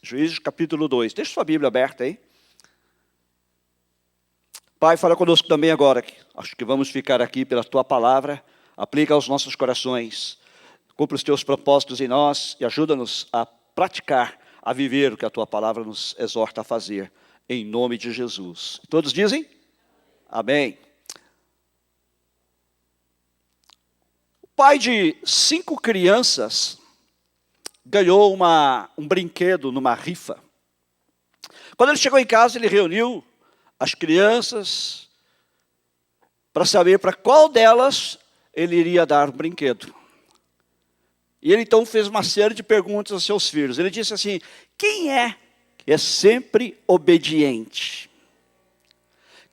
Juízes capítulo 2. Deixa sua Bíblia aberta aí. Pai, fala conosco também agora. Acho que vamos ficar aqui pela Tua palavra. Aplica aos nossos corações. Cumpre os Teus propósitos em nós e ajuda-nos a praticar, a viver o que a Tua palavra nos exorta a fazer. Em nome de Jesus. Todos dizem? Amém. O pai de 5 crianças ganhou um brinquedo numa rifa. Quando ele chegou em casa, ele reuniu as crianças para saber para qual delas ele iria dar o brinquedo. E ele então fez uma série de perguntas aos seus filhos. Ele disse assim: quem é que é sempre obediente?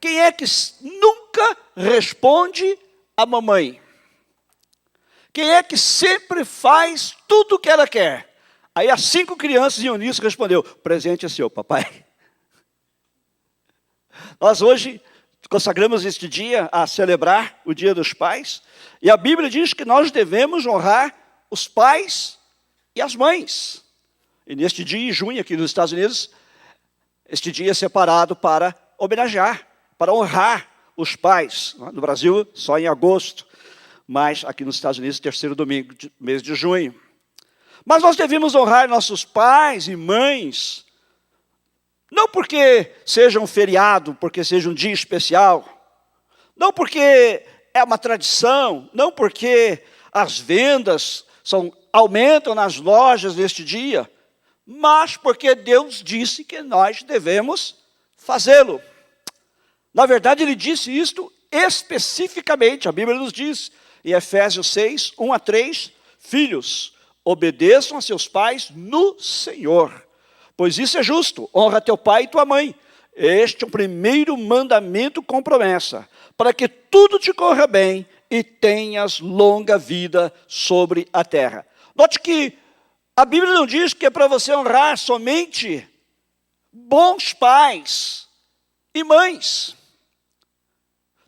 Quem é que nunca responde à mamãe? Quem é que sempre faz tudo o que ela quer? Aí as 5 crianças iam nisso e respondeu: o presente é seu, papai. Nós hoje consagramos este dia a celebrar o Dia dos Pais. E a Bíblia diz que nós devemos honrar os pais e as mães. E neste dia, em junho, aqui nos Estados Unidos, este dia é separado para homenagear, para honrar os pais. No Brasil, só em agosto. Mas aqui nos Estados Unidos, terceiro domingo do mês de junho. Mas nós devemos honrar nossos pais e mães, não porque seja um feriado, porque seja um dia especial, não porque é uma tradição, não porque as vendas aumentam nas lojas neste dia, mas porque Deus disse que nós devemos fazê-lo. Na verdade, Ele disse isto especificamente, a Bíblia nos diz, em Efésios 6, 1 a 3, filhos, obedeçam a seus pais no Senhor, pois isso é justo, honra teu pai e tua mãe. Este é o primeiro mandamento com promessa, para que tudo te corra bem e tenhas longa vida sobre a terra. Note que a Bíblia não diz que é para você honrar somente bons pais e mães.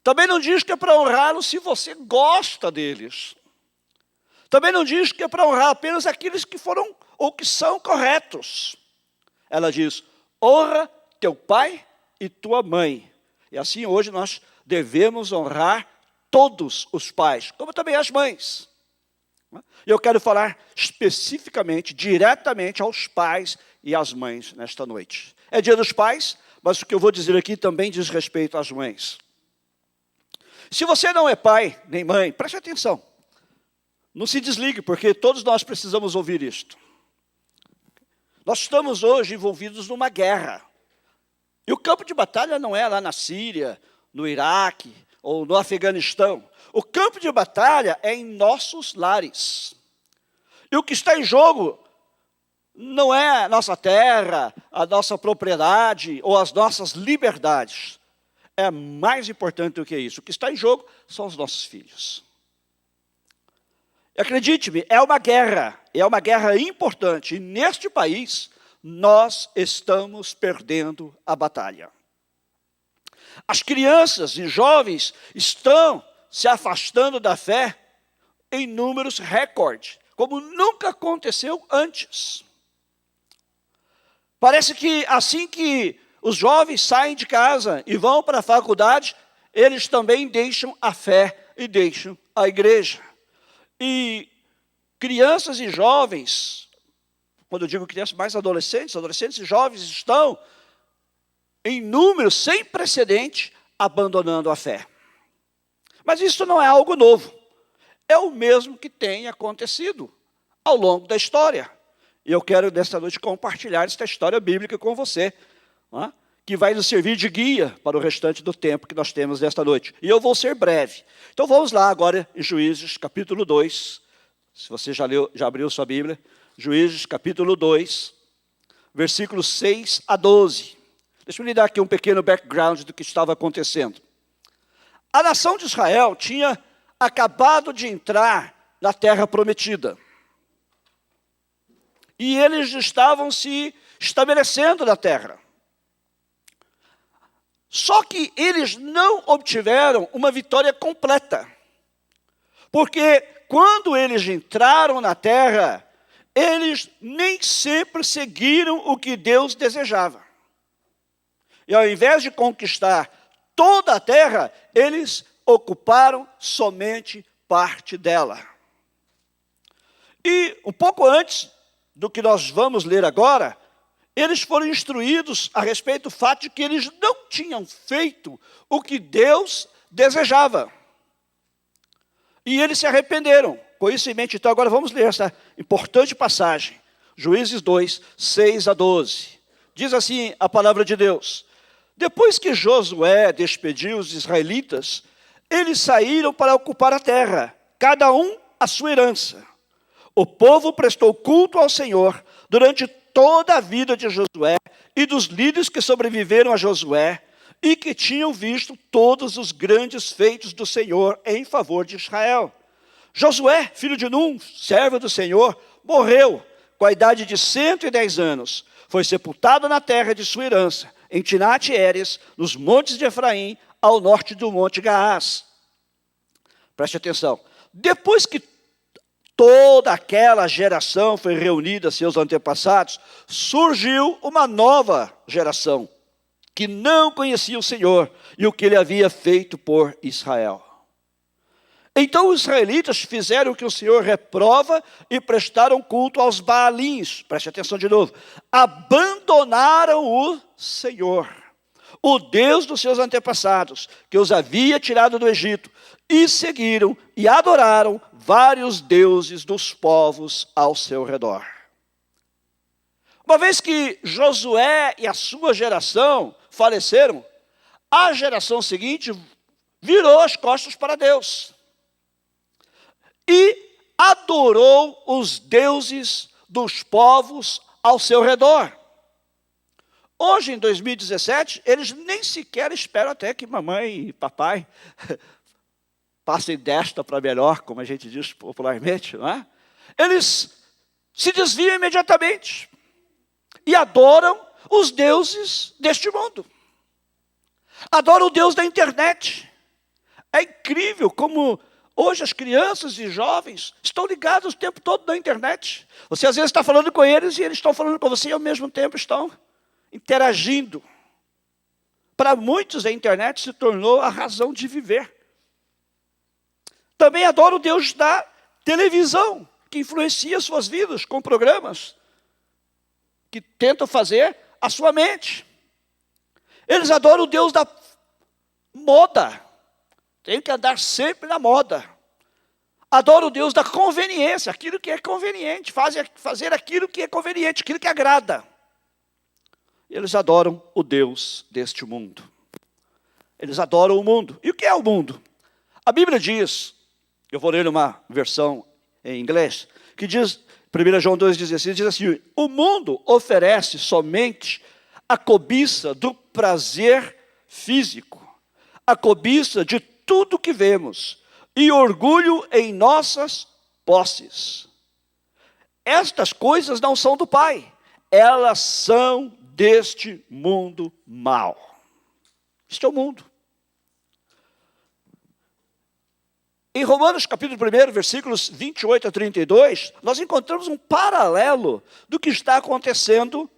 Também não diz que é para honrá-los se você gosta deles. Também não diz que é para honrar apenas aqueles que foram ou que são corretos. Ela diz: honra teu pai e tua mãe. E assim hoje nós devemos honrar todos os pais, como também as mães. E eu quero falar especificamente, diretamente aos pais e às mães nesta noite. É dia dos pais, mas o que eu vou dizer aqui também diz respeito às mães. Se você não é pai nem mãe, preste atenção. Não se desligue, porque todos nós precisamos ouvir isto. Nós estamos hoje envolvidos numa guerra. E o campo de batalha não é lá na Síria, no Iraque ou no Afeganistão. O campo de batalha é em nossos lares. E o que está em jogo não é a nossa terra, a nossa propriedade ou as nossas liberdades. É mais importante do que isso. O que está em jogo são os nossos filhos. Acredite-me, é uma guerra importante. E neste país, nós estamos perdendo a batalha. As crianças e jovens estão se afastando da fé em números recorde, como nunca aconteceu antes. Parece que assim que os jovens saem de casa e vão para a faculdade, eles também deixam a fé e deixam a igreja. E crianças e jovens, quando eu digo crianças, mais adolescentes e jovens estão em número sem precedente abandonando a fé. Mas isso não é algo novo. É o mesmo que tem acontecido ao longo da história. E eu quero nesta noite compartilhar esta história bíblica com você, que vai nos servir de guia para o restante do tempo que nós temos nesta noite. E eu vou ser breve. Então vamos lá agora em Juízes, capítulo 2. Se você já abriu sua Bíblia. Juízes, capítulo 2, versículos 6 a 12. Deixa eu lhe dar aqui um pequeno background do que estava acontecendo. A nação de Israel tinha acabado de entrar na terra prometida. E eles estavam se estabelecendo na terra. Só que eles não obtiveram uma vitória completa. Porque quando eles entraram na terra, eles nem sempre seguiram o que Deus desejava. E ao invés de conquistar toda a terra, eles ocuparam somente parte dela. E um pouco antes do que nós vamos ler agora, eles foram instruídos a respeito do fato de que eles não tinham feito o que Deus desejava. E eles se arrependeram. Com isso em mente, então, agora vamos ler essa importante passagem. Juízes 2, 6 a 12. Diz assim a palavra de Deus: depois que Josué despediu os israelitas, eles saíram para ocupar a terra, cada um a sua herança. O povo prestou culto ao Senhor durante toda a vida de Josué e dos líderes que sobreviveram a Josué e que tinham visto todos os grandes feitos do Senhor em favor de Israel. Josué, filho de Num, servo do Senhor, morreu com a idade de 110 anos. Foi sepultado na terra de sua herança, em Timnat-Heres, nos montes de Efraim, ao norte do monte Gaás. Preste atenção. Depois que toda aquela geração foi reunida a seus antepassados, surgiu uma nova geração, que não conhecia o Senhor e o que ele havia feito por Israel. Então os israelitas fizeram o que o Senhor reprova e prestaram culto aos Baalins. Preste atenção de novo. Abandonaram o Senhor, o Deus dos seus antepassados, que os havia tirado do Egito, e seguiram e adoraram vários deuses dos povos ao seu redor. Uma vez que Josué e a sua geração faleceram, a geração seguinte virou as costas para Deus e adorou os deuses dos povos ao seu redor. Hoje, em 2017, eles nem sequer esperam até que mamãe e papai passem desta para melhor, como a gente diz popularmente, não é? Eles se desviam imediatamente e adoram os deuses deste mundo. Adoram o Deus da internet. É incrível como hoje as crianças e jovens estão ligados o tempo todo na internet. Você às vezes está falando com eles e eles estão falando com você e ao mesmo tempo estão interagindo. Para muitos a internet se tornou a razão de viver. Também adoram o Deus da televisão, que influencia suas vidas com programas que tentam fazer a sua mente. Eles adoram o Deus da moda. Tem que andar sempre na moda. Adoram o Deus da conveniência, aquilo que é conveniente, fazer aquilo que é conveniente, aquilo que agrada. Eles adoram o Deus deste mundo. Eles adoram o mundo. E o que é o mundo? A Bíblia diz, eu vou ler uma versão em inglês, que diz, 1 João 2,16, diz assim: o mundo oferece somente a cobiça do prazer físico, a cobiça de tudo que vemos, e orgulho em nossas posses. Estas coisas não são do Pai, elas são deste mundo mau. Este é o mundo. Em Romanos capítulo 1, versículos 28 a 32, nós encontramos um paralelo do que está acontecendo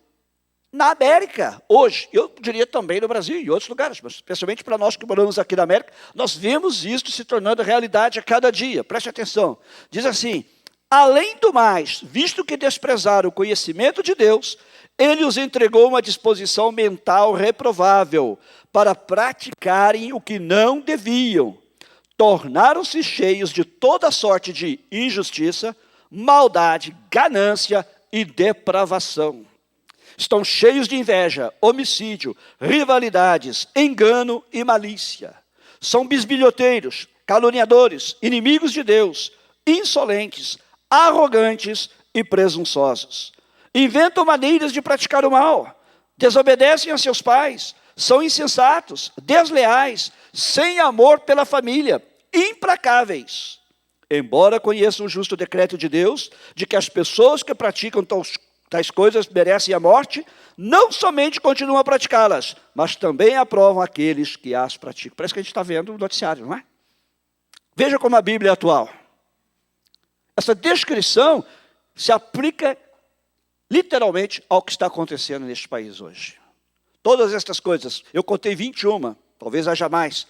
na América hoje. Eu diria também no Brasil e em outros lugares, mas especialmente para nós que moramos aqui na América, nós vemos isto se tornando realidade a cada dia. Preste atenção. Diz assim: além do mais, visto que desprezaram o conhecimento de Deus, ele os entregou uma disposição mental reprovável para praticarem o que não deviam. Tornaram-se cheios de toda sorte de injustiça, maldade, ganância e depravação. Estão cheios de inveja, homicídio, rivalidades, engano e malícia. São bisbilhoteiros, caluniadores, inimigos de Deus, insolentes, arrogantes e presunçosos. Inventam maneiras de praticar o mal, desobedecem a seus pais, são insensatos, desleais, sem amor pela família, implacáveis. Embora conheçam o justo decreto de Deus, de que as pessoas que praticam tais coisas merecem a morte, não somente continuam a praticá-las, mas também aprovam aqueles que as praticam. Parece que a gente está vendo o noticiário, não é? Veja como a Bíblia é atual. Essa descrição se aplica literalmente ao que está acontecendo neste país hoje. Todas estas coisas, eu contei 21, talvez haja mais,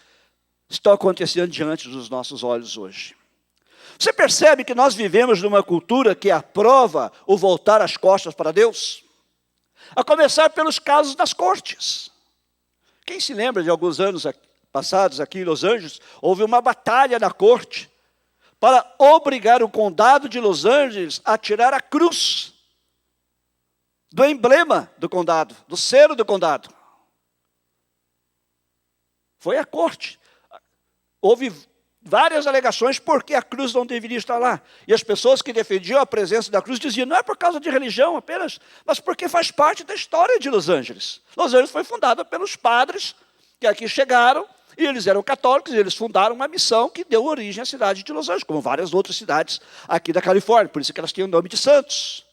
estão acontecendo diante dos nossos olhos hoje. Você percebe que nós vivemos numa cultura que aprova o voltar as costas para Deus? A começar pelos casos das cortes. Quem se lembra de alguns anos passados aqui em Los Angeles, houve uma batalha na corte para obrigar o condado de Los Angeles a tirar a cruz do emblema do condado, do selo do condado. Foi a corte. Houve várias alegações porque a cruz não deveria estar lá. E as pessoas que defendiam a presença da cruz diziam, não é por causa de religião apenas, mas porque faz parte da história de Los Angeles. Los Angeles foi fundada pelos padres que aqui chegaram, e eles eram católicos, e eles fundaram uma missão que deu origem à cidade de Los Angeles, como várias outras cidades aqui da Califórnia, por isso que elas têm o nome de santos.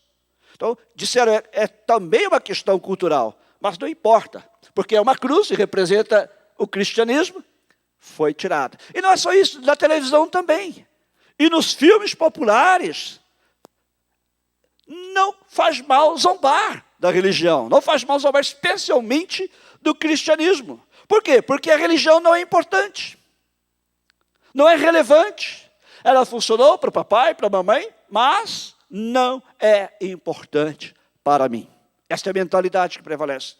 Então, disseram, é também uma questão cultural, mas não importa, porque é uma cruz e representa o cristianismo, foi tirada. E não é só isso, na televisão também. E nos filmes populares, não faz mal zombar da religião, não faz mal zombar especialmente do cristianismo. Por quê? Porque a religião não é importante, não é relevante. Ela funcionou para o papai, para a mamãe, mas não é importante para mim. Esta é a mentalidade que prevalece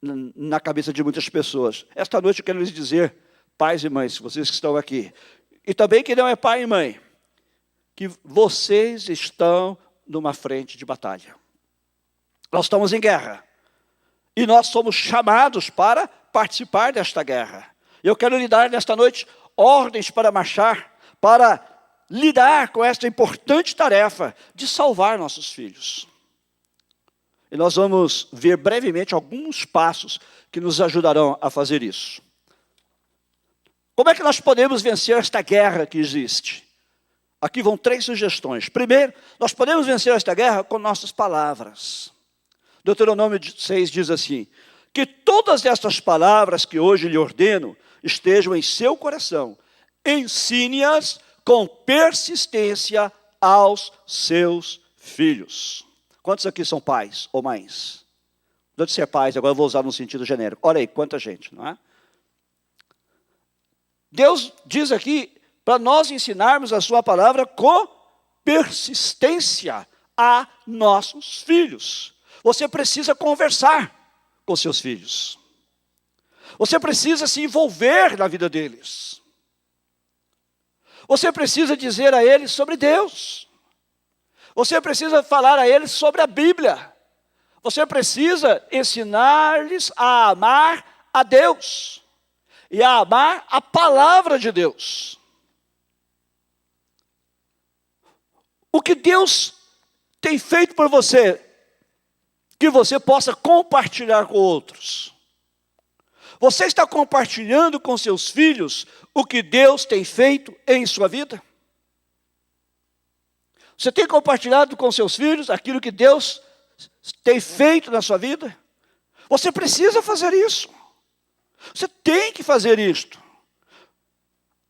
na cabeça de muitas pessoas. Esta noite eu quero lhes dizer, pais e mães, vocês que estão aqui, e também que não é pai e mãe, que vocês estão numa frente de batalha. Nós estamos em guerra. E nós somos chamados para participar desta guerra. Eu quero lhe dar nesta noite ordens para marchar, para lidar com esta importante tarefa de salvar nossos filhos. E nós vamos ver brevemente alguns passos que nos ajudarão a fazer isso. Como é que nós podemos vencer esta guerra que existe? Aqui vão 3 sugestões. Primeiro, nós podemos vencer esta guerra com nossas palavras. Deuteronômio 6 diz assim, que todas estas palavras que hoje lhe ordeno estejam em seu coração. Ensine-as com persistência aos seus filhos. Quantos aqui são pais ou mães? Não de ser pais, agora eu vou usar no sentido genérico. Olha aí, quanta gente, não é? Deus diz aqui para nós ensinarmos a sua palavra com persistência a nossos filhos. Você precisa conversar com seus filhos. Você precisa se envolver na vida deles. Você precisa dizer a eles sobre Deus. Você precisa falar a eles sobre a Bíblia. Você precisa ensinar-lhes a amar a Deus e a amar a palavra de Deus. O que Deus tem feito por você, que você possa compartilhar com outros. Você está compartilhando com seus filhos o que Deus tem feito em sua vida? Você tem compartilhado com seus filhos aquilo que Deus tem feito na sua vida? Você precisa fazer isso. Você tem que fazer isto.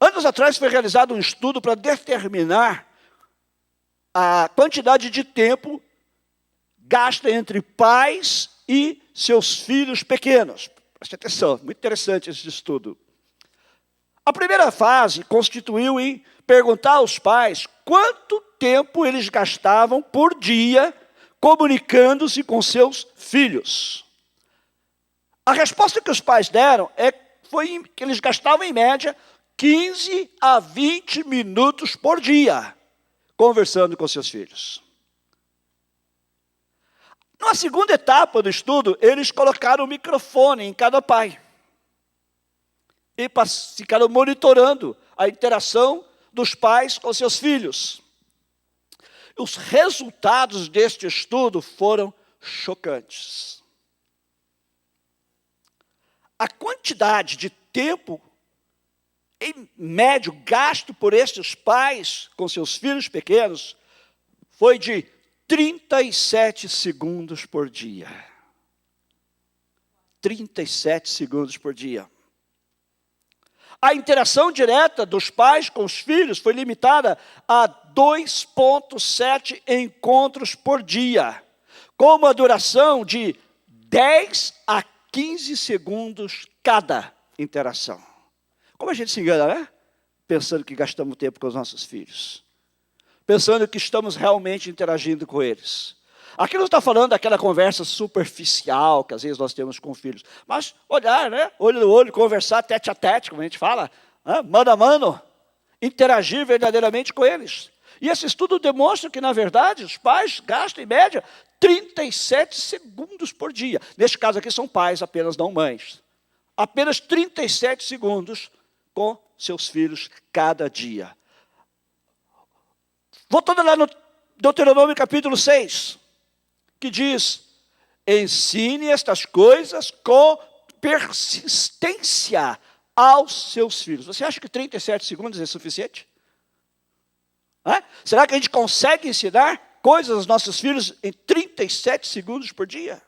Anos atrás foi realizado um estudo para determinar a quantidade de tempo gasta entre pais e seus filhos pequenos. Preste atenção, muito interessante esse estudo. A primeira fase constituiu em perguntar aos pais quanto tempo eles gastavam por dia comunicando-se com seus filhos. A resposta que os pais deram foi que eles gastavam em média 15 a 20 minutos por dia conversando com seus filhos. Na segunda etapa do estudo, eles colocaram o microfone em cada pai. E ficaram monitorando a interação dos pais com seus filhos. Os resultados deste estudo foram chocantes. A quantidade de tempo, em médio, gasto por estes pais com seus filhos pequenos, foi de 37 segundos por dia. 37 segundos por dia. A interação direta dos pais com os filhos foi limitada a 2,7 encontros por dia, com uma duração de 10 a 15 segundos cada interação. Como a gente se engana, né? Pensando que gastamos tempo com os nossos filhos. Pensando que estamos realmente interagindo com eles. Aqui não está falando daquela conversa superficial que às vezes nós temos com filhos. Mas olhar, né? Olho no olho, conversar tete a tete, como a gente fala. Mano a mano. Interagir verdadeiramente com eles. E esse estudo demonstra que, na verdade, os pais gastam, em média, 37 segundos por dia. Neste caso aqui são pais apenas, não mães. Apenas 37 segundos com seus filhos cada dia. Voltando lá no Deuteronômio capítulo 6, que diz, ensine estas coisas com persistência aos seus filhos. Você acha que 37 segundos é suficiente? Será que a gente consegue ensinar coisas aos nossos filhos em 37 segundos por dia?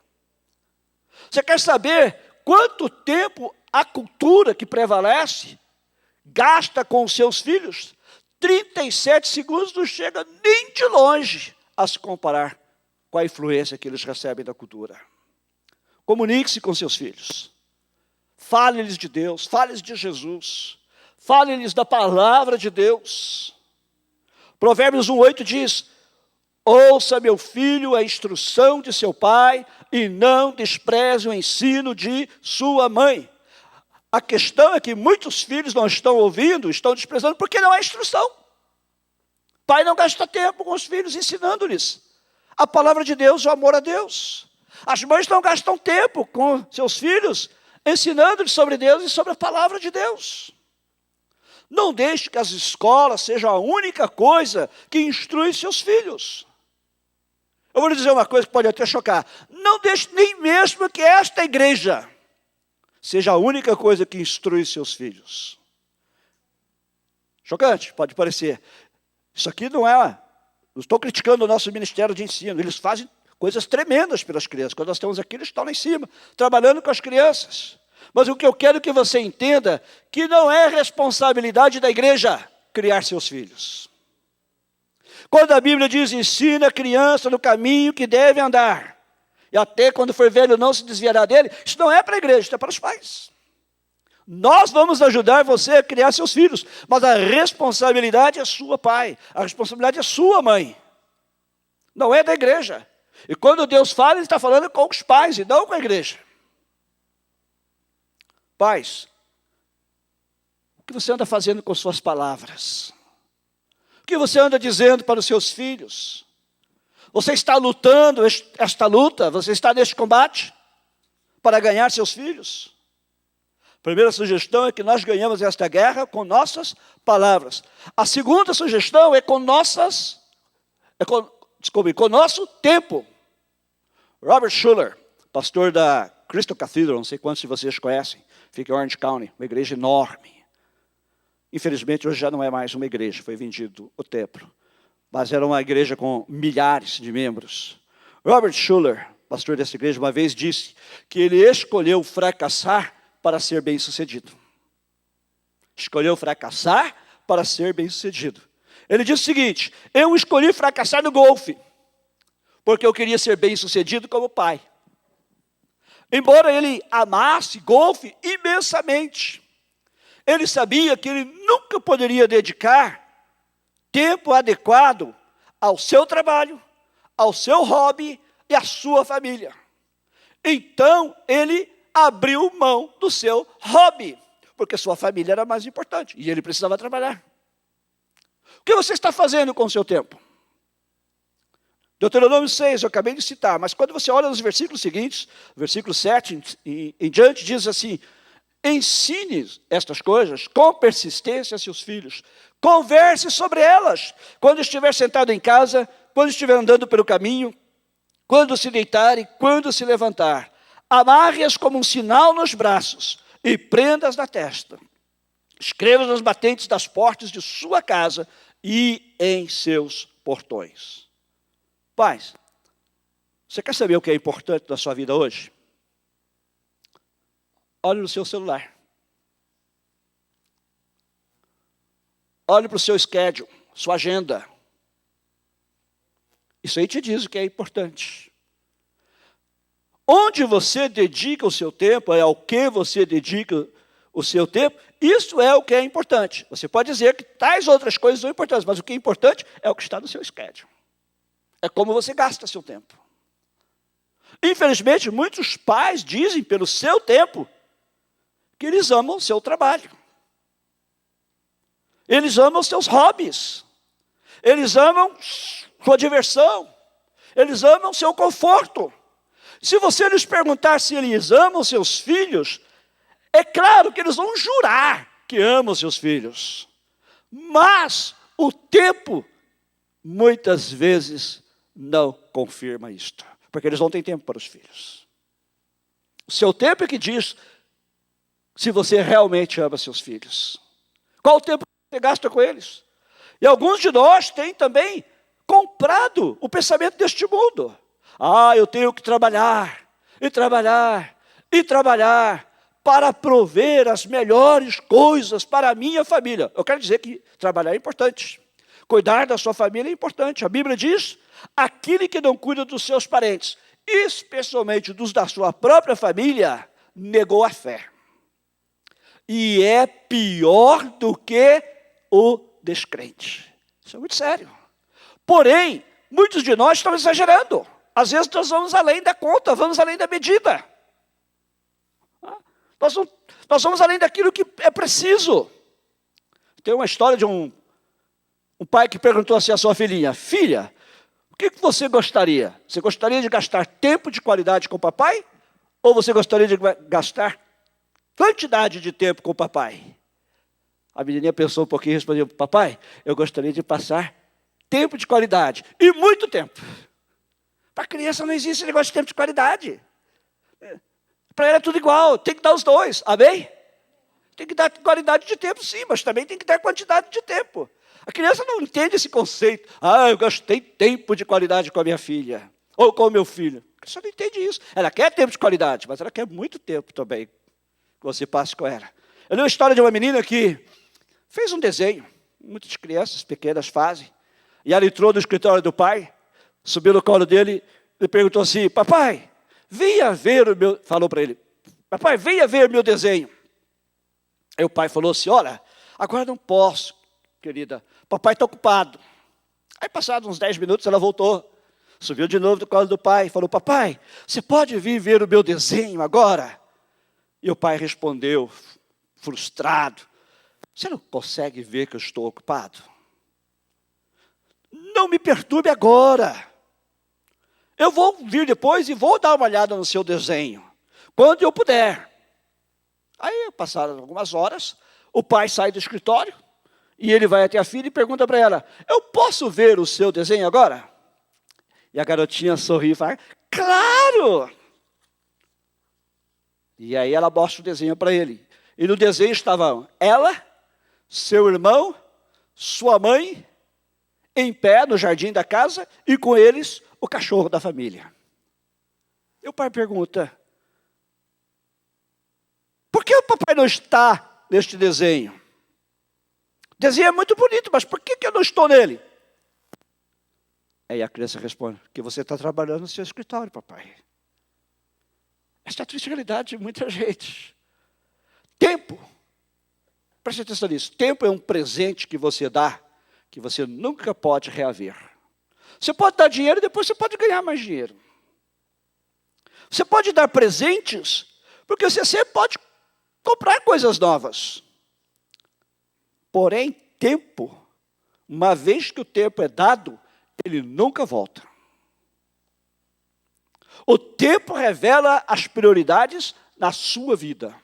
Você quer saber quanto tempo a cultura que prevalece gasta com os seus filhos? 37 segundos não chega nem de longe a se comparar com a influência que eles recebem da cultura. Comunique-se com seus filhos. Fale-lhes de Deus, fale-lhes de Jesus. Fale-lhes da palavra de Deus. Provérbios 1,8 diz, ouça, meu filho, a instrução de seu pai e não despreze o ensino de sua mãe. A questão é que muitos filhos não estão ouvindo, estão desprezando, porque não há instrução. Pai não gasta tempo com os filhos ensinando-lhes a palavra de Deus, o amor a Deus. As mães não gastam tempo com seus filhos ensinando-lhes sobre Deus e sobre a palavra de Deus. Não deixe que as escolas sejam a única coisa que instrui seus filhos. Eu vou lhe dizer uma coisa que pode até chocar. Não deixe nem mesmo que esta igreja seja a única coisa que instrui seus filhos. Chocante, pode parecer. Isso aqui não estou criticando o nosso ministério de ensino. Eles fazem coisas tremendas pelas crianças. Quando nós estamos aqui, eles estão lá em cima, trabalhando com as crianças. Mas o que eu quero que você entenda, que não é responsabilidade da igreja criar seus filhos. Quando a Bíblia diz, ensina a criança no caminho que deve andar, e até quando for velho não se desviará dele, isso não é para a igreja, isso é para os pais. Nós vamos ajudar você a criar seus filhos, mas a responsabilidade é sua, pai. A responsabilidade é sua, mãe. Não é da igreja. E quando Deus fala, Ele está falando com os pais e não com a igreja. Pais, o que você anda fazendo com suas palavras? O que você anda dizendo para os seus filhos? Você está lutando esta luta? Você está neste combate para ganhar seus filhos? A primeira sugestão é que nós ganhamos esta guerra com nossas palavras. A segunda sugestão é com nosso tempo. Robert Schuller, pastor da Crystal Cathedral, não sei quantos de vocês conhecem, fica em Orange County, uma igreja enorme. Infelizmente, hoje já não é mais uma igreja, foi vendido o templo. Mas era uma igreja com milhares de membros. Robert Schuller, pastor dessa igreja, uma vez disse que ele escolheu fracassar para ser bem-sucedido. Escolheu fracassar para ser bem-sucedido. Ele disse o seguinte, eu escolhi fracassar no golfe, porque eu queria ser bem-sucedido como pai. Embora ele amasse golfe imensamente, ele sabia que ele nunca poderia dedicar tempo adequado ao seu trabalho, ao seu hobby e à sua família. Então, ele abriu mão do seu hobby, porque sua família era mais importante e ele precisava trabalhar. O que você está fazendo com o seu tempo? Deuteronômio 6, eu acabei de citar, mas quando você olha nos versículos seguintes, versículo 7 em diante, diz assim, ensine estas coisas com persistência a seus filhos, converse sobre elas, quando estiver sentado em casa, quando estiver andando pelo caminho, quando se deitar e quando se levantar, amarre-as como um sinal nos braços e prenda-as na testa. Escreva nas batentes das portas de sua casa e em seus portões. Pais, você quer saber o que é importante na sua vida hoje? Olhe no seu celular. olhe para o seu schedule, sua agenda. Isso aí te diz o que é importante. Onde você dedica o seu tempo, é ao que você dedica o seu tempo, isso é o que é importante. Você pode dizer que tais outras coisas são importantes, mas o que é importante é o que está no seu schedule. É como você gasta seu tempo. Infelizmente, muitos pais dizem pelo seu tempo que eles amam o seu trabalho. Eles amam seus hobbies. Eles amam sua diversão. Eles amam seu conforto. Se você lhes perguntar se eles amam seus filhos, é claro que eles vão jurar que amam seus filhos. Mas o tempo, muitas vezes, não confirma isto. Porque eles não têm tempo para os filhos. O seu tempo é que diz se você realmente ama seus filhos. Qual o tempo que você gasta com eles? E alguns de nós têm também comprado o pensamento deste mundo. Eu tenho que trabalhar, e trabalhar, e trabalhar, para prover as melhores coisas para a minha família. Eu quero dizer que trabalhar é importante. Cuidar da sua família é importante. A Bíblia diz, aquele que não cuida dos seus parentes, especialmente dos da sua própria família, negou a fé. E é pior do que o descrente. Isso é muito sério. Porém, muitos de nós estão exagerando. Às vezes nós vamos além da conta, vamos além da medida. Nós vamos além daquilo que é preciso. Tem uma história de um pai que perguntou assim à sua filhinha, filha, o que você gostaria? Você gostaria de gastar tempo de qualidade com o papai? Ou você gostaria de gastar quantidade de tempo com o papai? A menininha pensou um pouquinho e respondeu, papai, eu gostaria de passar tempo de qualidade. E muito tempo. Para a criança não existe esse negócio de tempo de qualidade. Para ela é tudo igual, tem que dar os dois, amém? Tem que dar qualidade de tempo sim, mas também tem que dar quantidade de tempo. A criança não entende esse conceito. Eu gastei tempo de qualidade com a minha filha, ou com o meu filho. A criança não entende isso. Ela quer tempo de qualidade, mas ela quer muito tempo também que você passe com ela. Eu li uma história de uma menina que fez um desenho, muitas crianças pequenas fazem, e ela entrou no escritório do pai, subiu no colo dele e perguntou assim, papai, venha ver o meu... Falou para ele, papai, venha ver o meu desenho. Aí o pai falou assim, olha, agora não posso, querida, papai está ocupado. Aí passados uns 10 minutos ela voltou, subiu de novo no colo do pai, falou, papai, você pode vir ver o meu desenho agora? E o pai respondeu, frustrado, você não consegue ver que eu estou ocupado? Não me perturbe agora. Eu vou vir depois e vou dar uma olhada no seu desenho, quando eu puder. Aí passaram algumas horas, o pai sai do escritório, e ele vai até a filha e pergunta para ela, eu posso ver o seu desenho agora? E a garotinha sorri e fala, claro! E aí ela mostra o desenho para ele. E no desenho estavam ela, seu irmão, sua mãe, em pé no jardim da casa, e com eles o cachorro da família. E o pai pergunta, por que o papai não está neste desenho? O desenho é muito bonito, mas por que eu não estou nele? Aí a criança responde, porque você está trabalhando no seu escritório, papai. Esta é a triste realidade de muita gente. Tempo, preste atenção nisso, tempo é um presente que você dá, que você nunca pode reaver. Você pode dar dinheiro e depois você pode ganhar mais dinheiro. Você pode dar presentes, porque você sempre pode comprar coisas novas. Porém, tempo, uma vez que o tempo é dado, ele nunca volta. O tempo revela as prioridades na sua vida.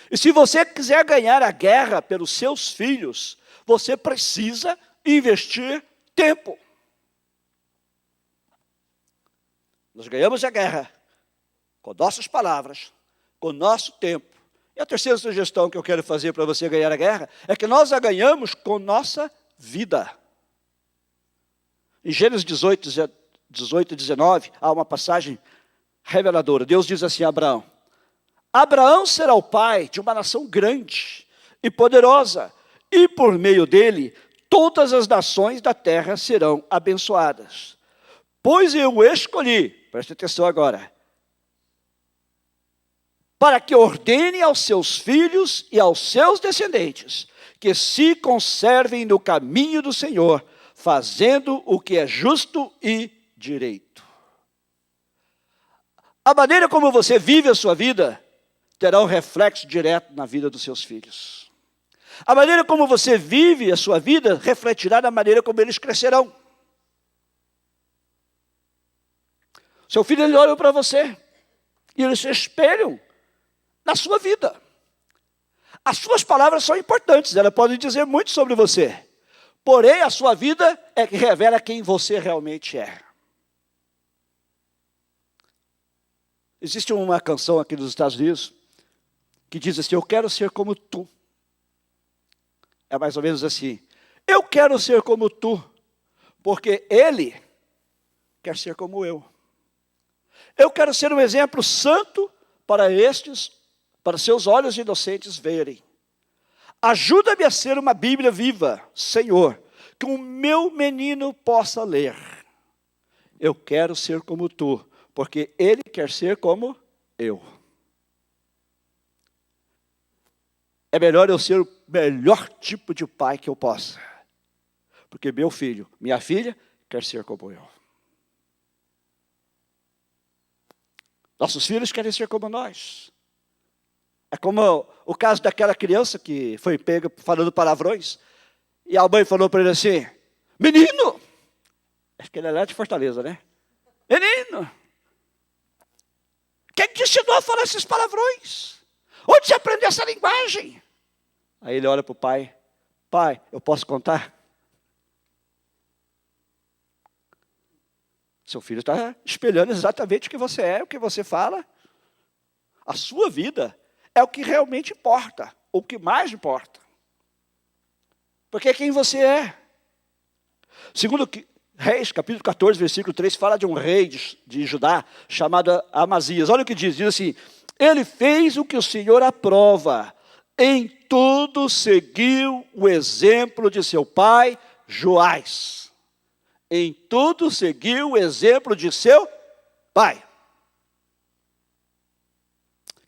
E se você quiser ganhar a guerra pelos seus filhos, você precisa investir tempo. Nós ganhamos a guerra com nossas palavras, com nosso tempo. E a terceira sugestão que eu quero fazer para você ganhar a guerra é que nós a ganhamos com nossa vida. Em Gênesis 18 e 19, há uma passagem reveladora. Deus diz assim a Abraão, Abraão será o pai de uma nação grande e poderosa, e por meio dele todas as nações da terra serão abençoadas. Pois eu o escolhi, preste atenção agora, para que ordene aos seus filhos e aos seus descendentes, que se conservem no caminho do Senhor, fazendo o que é justo e direito. A maneira como você vive a sua vida terá um reflexo direto na vida dos seus filhos. A maneira como você vive a sua vida refletirá na maneira como eles crescerão. Seu filho, ele olha para você e eles se espelham na sua vida. As suas palavras são importantes, elas podem dizer muito sobre você. Porém, a sua vida é que revela quem você realmente é. Existe uma canção aqui nos Estados Unidos que diz assim: eu quero ser como tu. É mais ou menos assim: eu quero ser como tu, porque ele quer ser como eu. Eu quero ser um exemplo santo para seus olhos inocentes verem. Ajuda-me a ser uma Bíblia viva, Senhor, que o meu menino possa ler. Eu quero ser como tu, porque ele quer ser como eu. É melhor eu ser o melhor tipo de pai que eu possa, porque meu filho, minha filha, quer ser como eu. Nossos filhos querem ser como nós. É como o caso daquela criança que foi pega falando palavrões, e a mãe falou para ele assim: menino! Acho que ele é lá de Fortaleza, né? Menino! Quem te ensinou a falar esses palavrões? Onde você aprendeu essa linguagem? Aí ele olha para o pai: pai, eu posso contar? Seu filho está espelhando exatamente o que você é, o que você fala. A sua vida é o que realmente importa, o que mais importa. Porque é quem você é. Segundo Reis, capítulo 14, versículo 3, fala de um rei de Judá chamado Amazias. Olha o que diz assim: ele fez o que o Senhor aprova, em tudo seguiu o exemplo de seu pai Joás. Em tudo seguiu o exemplo de seu pai.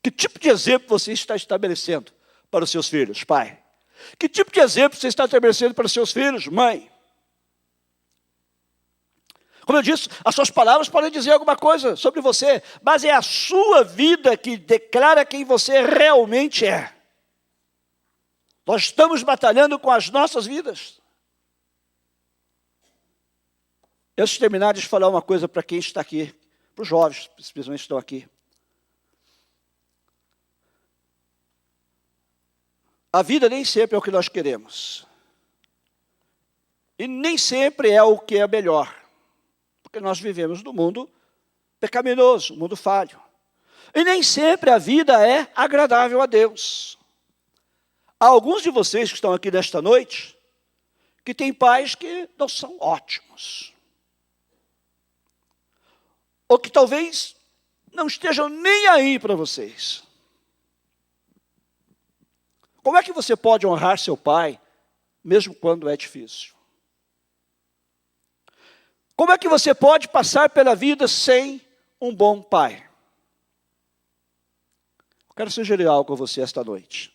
Que tipo de exemplo você está estabelecendo para os seus filhos, pai? Que tipo de exemplo você está estabelecendo para os seus filhos, mãe? Como eu disse, as suas palavras podem dizer alguma coisa sobre você, mas é a sua vida que declara quem você realmente é. Nós estamos batalhando com as nossas vidas. Eu preciso terminar de falar uma coisa para quem está aqui, para os jovens, principalmente estão aqui. A vida nem sempre é o que nós queremos. E nem sempre é o que é melhor. Porque nós vivemos num mundo pecaminoso, um mundo falho. E nem sempre a vida é agradável a Deus. Há alguns de vocês que estão aqui nesta noite, que têm pais que não são ótimos. Ou que talvez não estejam nem aí para vocês. Como é que você pode honrar seu pai, mesmo quando é difícil? Como é que você pode passar pela vida sem um bom pai? Eu quero sugerir algo a você esta noite.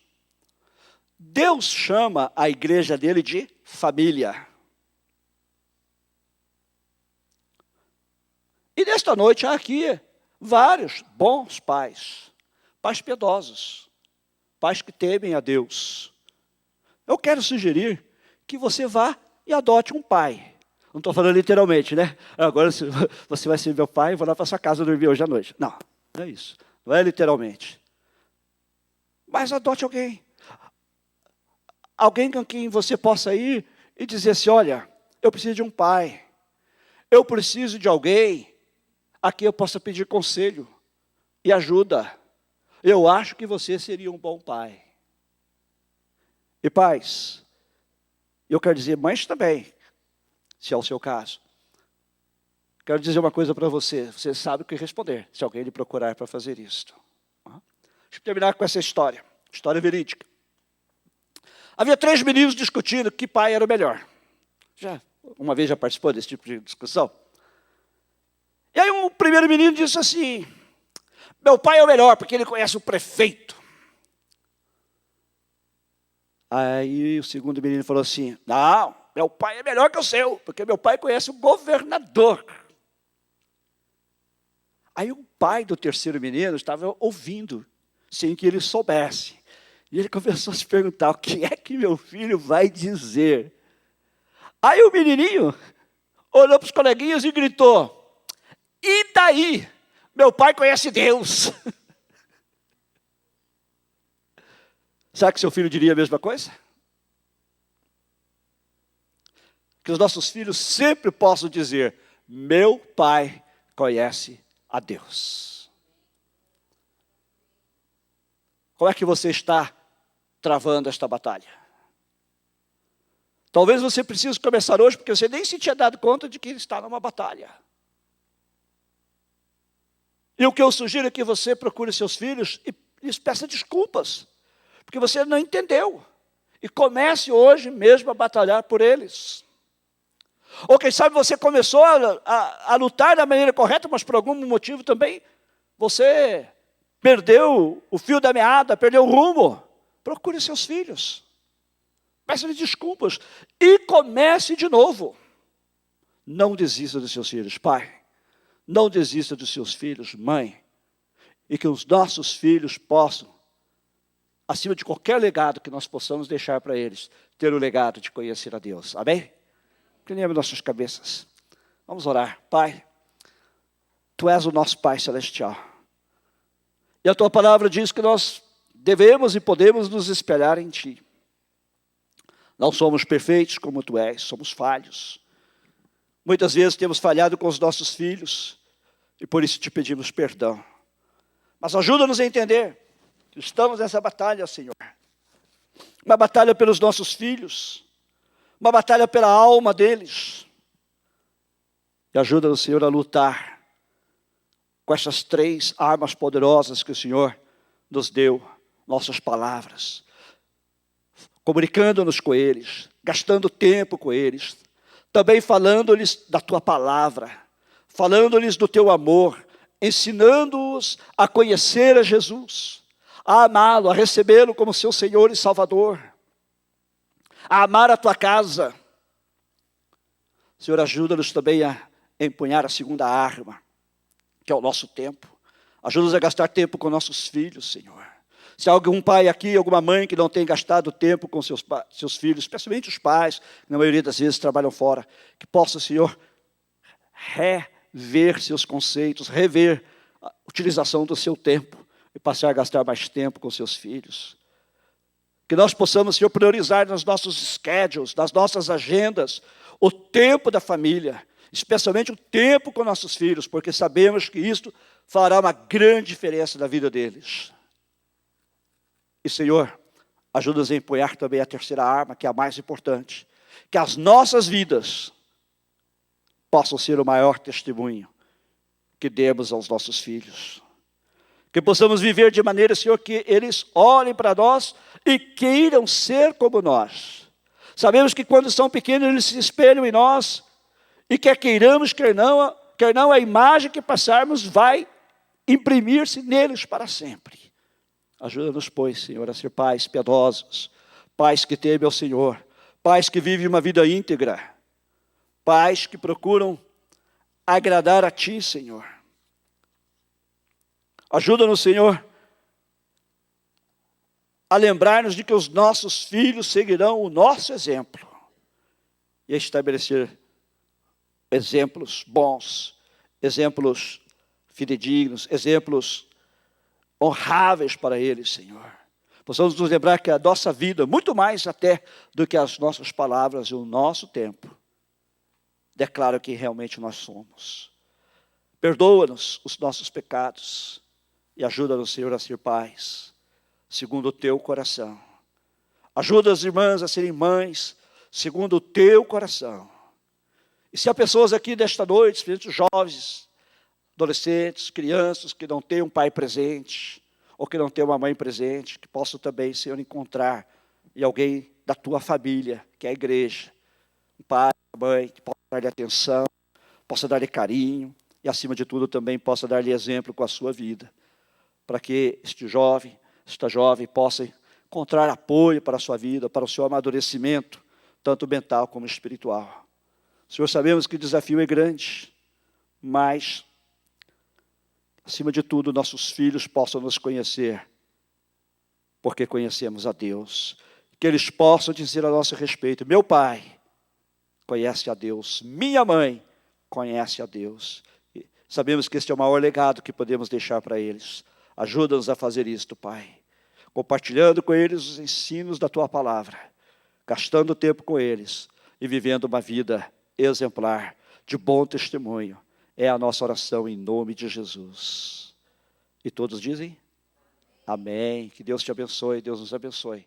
Deus chama a igreja dele de família. E nesta noite há aqui vários bons pais, pais piedosos, pais que temem a Deus. Eu quero sugerir que você vá e adote um pai. Não estou falando literalmente, né? Agora você vai ser meu pai e vou lá para sua casa dormir hoje à noite. Não, não é isso. Não é literalmente. Mas adote alguém. Alguém com quem você possa ir e dizer assim: olha, eu preciso de um pai. Eu preciso de alguém a quem eu possa pedir conselho e ajuda. Eu acho que você seria um bom pai. E pais, eu quero dizer mães também, se é o seu caso. Quero dizer uma coisa para você. Você sabe o que responder, se alguém lhe procurar para fazer isto. Deixa eu terminar com essa história. História verídica. Havia 3 meninos discutindo que pai era o melhor. Uma vez já participou desse tipo de discussão? E aí o primeiro menino disse assim, meu pai é o melhor, porque ele conhece o prefeito. Aí o segundo menino falou assim, não, meu pai é melhor que o seu, porque meu pai conhece o governador. Aí o pai do terceiro menino estava ouvindo, sem que ele soubesse. E ele começou a se perguntar, o que é que meu filho vai dizer? Aí o menininho olhou para os coleguinhas e gritou, e daí? Meu pai conhece Deus. Será que seu filho diria a mesma coisa? Que os nossos filhos sempre possam dizer, meu pai conhece a Deus. Como é que você está travando esta batalha? Talvez você precise começar hoje, porque você nem se tinha dado conta de que está numa batalha. E o que eu sugiro é que você procure seus filhos e lhes peça desculpas, porque você não entendeu. E comece hoje mesmo a batalhar por eles. Ou quem sabe você começou a lutar da maneira correta, mas por algum motivo também você perdeu o fio da meada, perdeu o rumo. Procure seus filhos. Peça-lhes desculpas e comece de novo. Não desista dos seus filhos, pai. Não desista dos seus filhos, mãe. E que os nossos filhos possam, acima de qualquer legado que nós possamos deixar para eles, ter o legado de conhecer a Deus. Amém? Inclinemos nossas cabeças. Vamos orar. Pai, Tu és o nosso Pai Celestial. E a Tua palavra diz que nós devemos e podemos nos espelhar em Ti. Não somos perfeitos como Tu és, somos falhos. Muitas vezes temos falhado com os nossos filhos e por isso Te pedimos perdão. Mas ajuda-nos a entender que estamos nessa batalha, Senhor. Uma batalha pelos nossos filhos, uma batalha pela alma deles. E ajuda-nos, Senhor, a lutar com essas 3 armas poderosas que o Senhor nos deu, nossas palavras. Comunicando-nos com eles, gastando tempo com eles, também falando-lhes da Tua palavra, falando-lhes do Teu amor, ensinando-os a conhecer a Jesus, a amá-lo, a recebê-lo como seu Senhor e Salvador, a amar a Tua casa. Senhor, ajuda-nos também a empunhar a segunda arma, que é o nosso tempo. Ajuda-nos a gastar tempo com nossos filhos, Senhor. Se há algum pai aqui, alguma mãe que não tem gastado tempo com seus filhos, especialmente os pais, que na maioria das vezes trabalham fora, que possa, Senhor, rever seus conceitos, rever a utilização do seu tempo e passar a gastar mais tempo com seus filhos. Que nós possamos, Senhor, priorizar nos nossos schedules, nas nossas agendas, o tempo da família, especialmente o tempo com nossos filhos, porque sabemos que isto fará uma grande diferença na vida deles. E, Senhor, ajuda-nos a empunhar também a terceira arma, que é a mais importante. Que as nossas vidas possam ser o maior testemunho que demos aos nossos filhos. Que possamos viver de maneira, Senhor, que eles olhem para nós e queiram ser como nós. Sabemos que quando são pequenos, eles se espelham em nós. E quer queiramos, quer não, a imagem que passarmos vai imprimir-se neles para sempre. Ajuda-nos, pois, Senhor, a ser pais piedosos, pais que temem ao Senhor, pais que vivem uma vida íntegra, pais que procuram agradar a Ti, Senhor. Ajuda-nos, Senhor, a lembrar-nos de que os nossos filhos seguirão o nosso exemplo e a estabelecer exemplos bons, exemplos fidedignos, exemplos honráveis para eles, Senhor. Possamos nos lembrar que a nossa vida, muito mais até do que as nossas palavras e o nosso tempo, declara quem realmente nós somos. Perdoa-nos os nossos pecados e ajuda-nos, Senhor, a ser pais, segundo o Teu coração. Ajuda as irmãs a serem mães, segundo o Teu coração. E se há pessoas aqui desta noite, especialmente jovens, adolescentes, crianças que não têm um pai presente, ou que não têm uma mãe presente, que possam também, Senhor, encontrar em alguém da tua família, que é a igreja. Um pai, uma mãe, que possa dar-lhe atenção, possa dar-lhe carinho, e acima de tudo também possa dar-lhe exemplo com a sua vida, para que este jovem, esta jovem possa encontrar apoio para a sua vida, para o seu amadurecimento, tanto mental como espiritual. Senhor, sabemos que o desafio é grande, mas, acima de tudo, nossos filhos possam nos conhecer, porque conhecemos a Deus. Que eles possam dizer a nosso respeito: meu pai conhece a Deus, minha mãe conhece a Deus. E sabemos que este é o maior legado que podemos deixar para eles. Ajuda-nos a fazer isto, Pai, compartilhando com eles os ensinos da Tua palavra, gastando tempo com eles e vivendo uma vida exemplar, de bom testemunho. É a nossa oração em nome de Jesus. E todos dizem? Amém. Que Deus te abençoe, Deus nos abençoe.